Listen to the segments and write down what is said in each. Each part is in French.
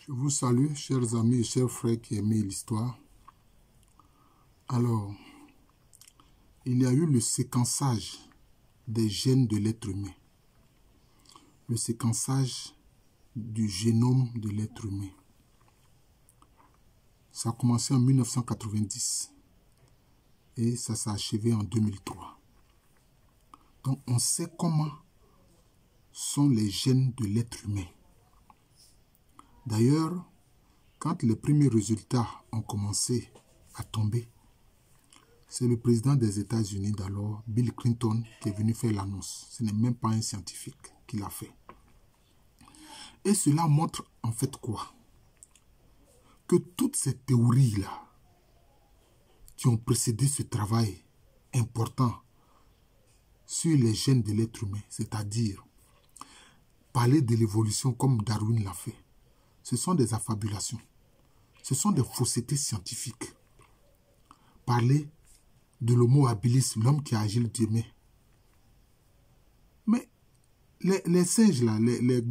Je vous salue, chers amis et chers frères qui aiment l'histoire. Alors, il y a eu le séquençage des gènes de l'être humain. Le séquençage du génome de l'être humain. Ça a commencé en 1990 et ça s'est achevé en 2003. Donc, on sait comment sont les gènes de l'être humain. D'ailleurs, quand les premiers résultats ont commencé à tomber, c'est le président des États-Unis d'alors, Bill Clinton, qui est venu faire l'annonce. Ce n'est même pas un scientifique qui l'a fait. Et cela montre en fait quoi? Que toutes ces théories-là qui ont précédé ce travail important sur les gènes de l'être humain, c'est-à-dire parler de l'évolution comme Darwin l'a fait, ce sont des affabulations. Ce sont des faussetés scientifiques. Parler de l'homo habilis, l'homme qui agit demain. Mais les singes, là, les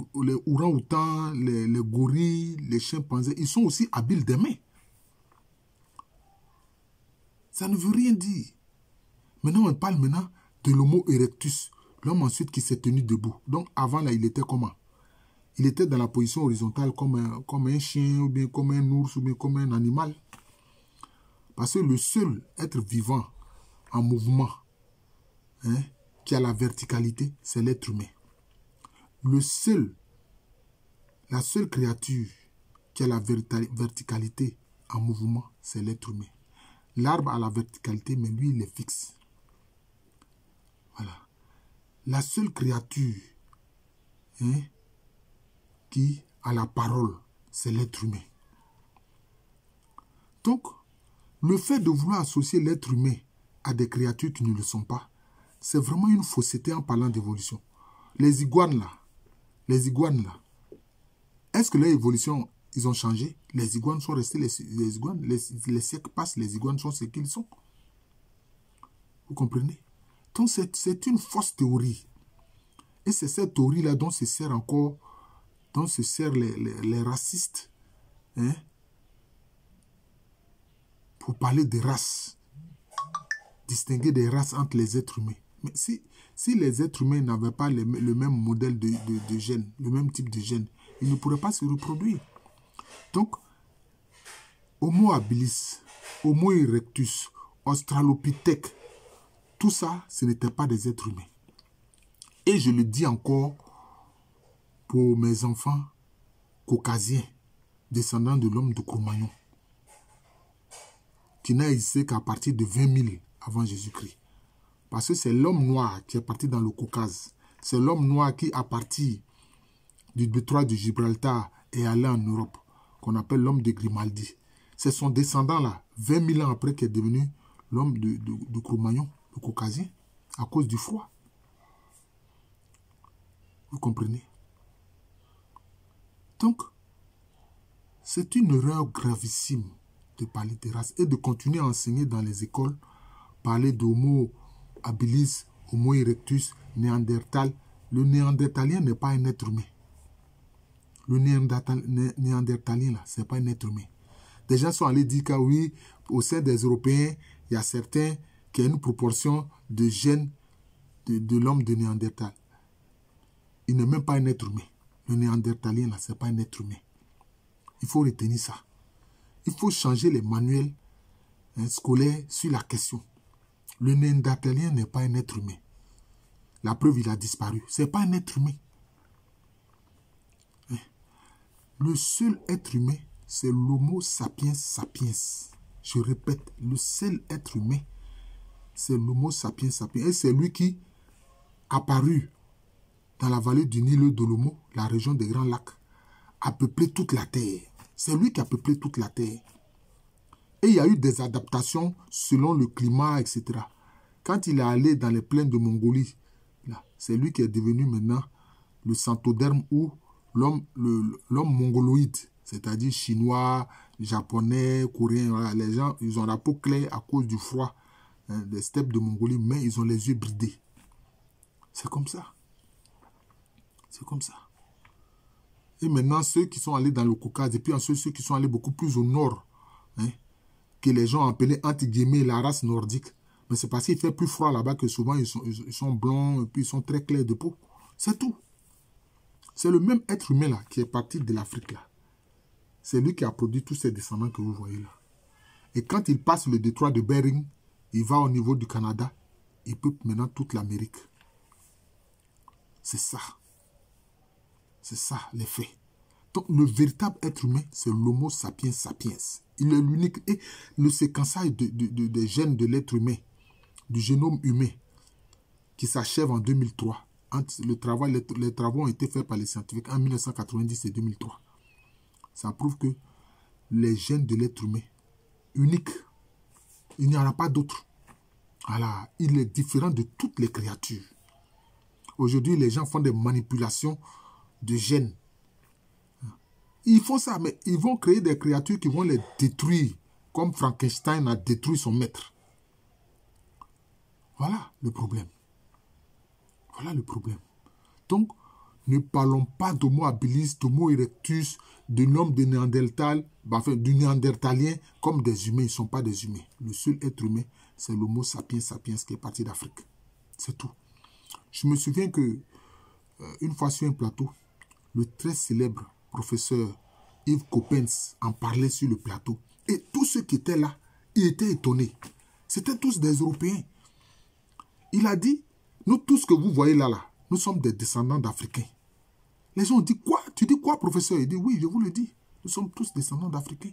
orang-outans, les gorilles, les chimpanzés, ils sont aussi habiles des mains. Ça ne veut rien dire. Maintenant, on parle maintenant de l'homo erectus, l'homme ensuite qui s'est tenu debout. Donc, avant, là, il était comment? Il était dans la position horizontale comme un chien, ou bien comme un ours, ou bien comme un animal. Parce que le seul être vivant en mouvement, qui a la verticalité, c'est l'être humain. La seule créature qui a la verticalité en mouvement, c'est l'être humain. L'arbre a la verticalité, mais lui, il est fixe. Voilà. La seule créature qui a la parole, c'est l'être humain. Donc, le fait de vouloir associer l'être humain à des créatures qui ne le sont pas, c'est vraiment une fausseté en parlant d'évolution. Les iguanes là, est-ce que leur évolution, ils ont changé? Les iguanes sont restés les iguanes. Les siècles passent, les iguanes sont ce qu'ils sont. Vous comprenez? Donc, c'est une fausse théorie. Et c'est cette théorie-là dont se sert encore, dont se servent les racistes, pour parler des races, distinguer des races entre les êtres humains. Mais si les êtres humains n'avaient pas le même modèle de gènes, le même type de gènes, ils ne pourraient pas se reproduire. Donc, Homo habilis, Homo erectus, Australopithèque, tout ça, ce n'était pas des êtres humains. Et je le dis encore pour mes enfants caucasiens, descendants de l'homme de Cro-Magnon, qui n'a existé qu'à partir de 20 000 avant Jésus-Christ. Parce que c'est l'homme noir qui est parti dans le Caucase. C'est l'homme noir qui, à partir du détroit de Gibraltar, est allé en Europe, qu'on appelle l'homme de Grimaldi. C'est son descendant-là, 20 000 ans après, qui est devenu l'homme de Cro-Magnon, le Caucasien, à cause du froid. Vous comprenez? Donc, c'est une erreur gravissime de parler de race et de continuer à enseigner dans les écoles, parler d'Homo habilis, Homo erectus, Néandertal. Le Néandertalien n'est pas un être humain. Le Néandertalien, là, ce n'est pas un être humain. Des gens sont allés dire que oui, au sein des Européens, il y a certains qui ont une proportion de gènes de l'homme de Néandertal. Il n'est même pas un être humain. Le Néandertalien, là, ce n'est pas un être humain. Il faut retenir ça. Il faut changer les manuels scolaires sur la question. Le Néandertalien n'est pas un être humain. La preuve, il a disparu. Ce n'est pas un être humain. Le seul être humain, c'est l'Homo sapiens sapiens. Je répète, le seul être humain, c'est l'Homo sapiens sapiens. Et c'est lui qui a apparu dans la vallée du Nil de l'Homo, la région des Grands Lacs, a peuplé toute la Terre. C'est lui qui a peuplé toute la Terre. Et il y a eu des adaptations selon le climat, etc. Quand il est allé dans les plaines de Mongolie, c'est lui qui est devenu maintenant le centoderme ou l'homme mongoloïde, c'est-à-dire chinois, japonais, coréens. Voilà, les gens, ils ont la peau claire à cause du froid des steppes de Mongolie, mais ils ont les yeux bridés. C'est comme ça. C'est comme ça. Et maintenant, ceux qui sont allés dans le Caucase, et puis ensuite ceux qui sont allés beaucoup plus au nord, hein, que les gens appelaient entre guillemets la race nordique. Mais c'est parce qu'il fait plus froid là-bas que souvent ils sont blonds et puis ils sont très clairs de peau. C'est tout. C'est le même être humain là qui est parti de l'Afrique là. C'est lui qui a produit tous ces descendants que vous voyez là. Et quand il passe le détroit de Bering, il va au niveau du Canada, il peuple maintenant toute l'Amérique. C'est ça. C'est ça les faits. Donc le véritable être humain, c'est l'Homo sapiens sapiens. Il est l'unique. Et le séquençage des gènes de l'être humain, du génome humain, qui s'achève en 2003. Les travaux ont été faits par les scientifiques en 1990 et 2003. Ça prouve que les gènes de l'être humain, unique, il n'y en a pas d'autre. Voilà, il est différent de toutes les créatures. Aujourd'hui, les gens font des manipulations de gènes. Ils font ça, mais ils vont créer des créatures qui vont les détruire, comme Frankenstein a détruit son maître. Voilà le problème. Voilà le problème. Donc, ne parlons pas d'Homo habilis, d'Homo erectus, de l'homme de Néandertal, enfin, du Néandertalien comme des humains. Ils ne sont pas des humains. Le seul être humain, c'est l'Homo sapiens sapiens qui est parti d'Afrique. C'est tout. Je me souviens que, une fois sur un plateau, le très célèbre professeur Yves Coppens en parlait sur le plateau. Et tous ceux qui étaient là, ils étaient étonnés. C'était tous des Européens. Il a dit, nous tous que vous voyez là, nous sommes des descendants d'Africains. Les gens ont dit, quoi? Tu dis quoi, professeur? Il dit, oui, je vous le dis. Nous sommes tous descendants d'Africains.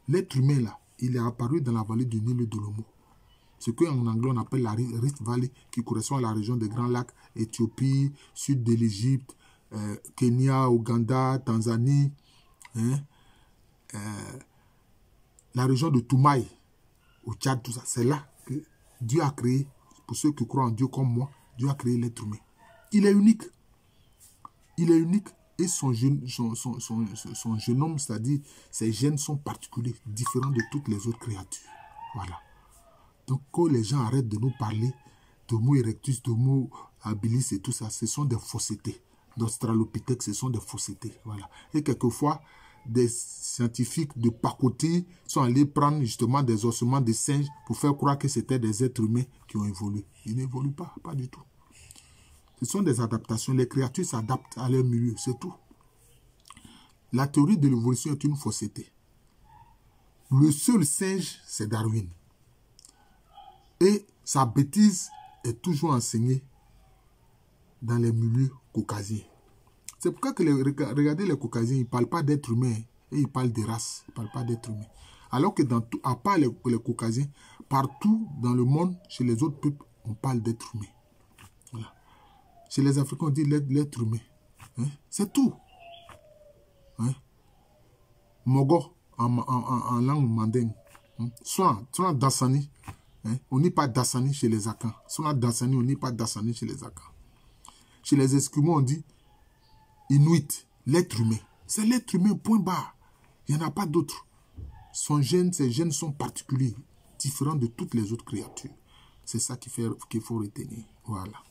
L'être humain, là, il est apparu dans la vallée du Nil de l'Omo. Ce qu'en anglais, on appelle la Rift Valley, qui correspond à la région des Grands Lacs, Éthiopie, sud de l'Égypte, Kenya, Ouganda, Tanzanie, hein, la région de Toumaï, au Tchad, tout ça. C'est là que Dieu a créé, pour ceux qui croient en Dieu comme moi, Dieu a créé l'être humain. Il est unique. Il est unique et son génome, c'est-à-dire ses gènes sont particuliers, différents de toutes les autres créatures. Voilà. Donc, quand les gens arrêtent de nous parler d'Homo erectus, d'Homo habilis et tout ça, ce sont des faussetés. D'Australopithèque, ce sont des faussetés. Voilà. Et quelquefois, des scientifiques de pacotille sont allés prendre justement des ossements de singes pour faire croire que c'était des êtres humains qui ont évolué. Ils n'évoluent pas, pas du tout. Ce sont des adaptations. Les créatures s'adaptent à leur milieu, c'est tout. La théorie de l'évolution est une fausseté. Le seul singe, c'est Darwin. Et sa bêtise est toujours enseignée dans les milieux caucasiens. C'est pourquoi que regardez les caucasiens, ils ne parlent pas d'êtres humains et ils parlent de races. Ils ne parlent pas d'êtres humains. Alors que à part les caucasiens, partout dans le monde, chez les autres peuples, on parle d'êtres humains. Voilà. Chez les Africains, on dit l'être humain. Hein? C'est tout. Hein? Mogo, en langue mandingue. Hein? Soit Dassani. Hein? On n'est pas Dassani chez les Akans. Soit Dassani, on n'est pas Dassani chez les Akans. Chez les Esquimaux, on dit Inuit, l'être humain. C'est l'être humain, point barre. Il n'y en a pas d'autre. Ses gènes sont particuliers, différents de toutes les autres créatures. C'est ça qu'il faut retenir. Voilà.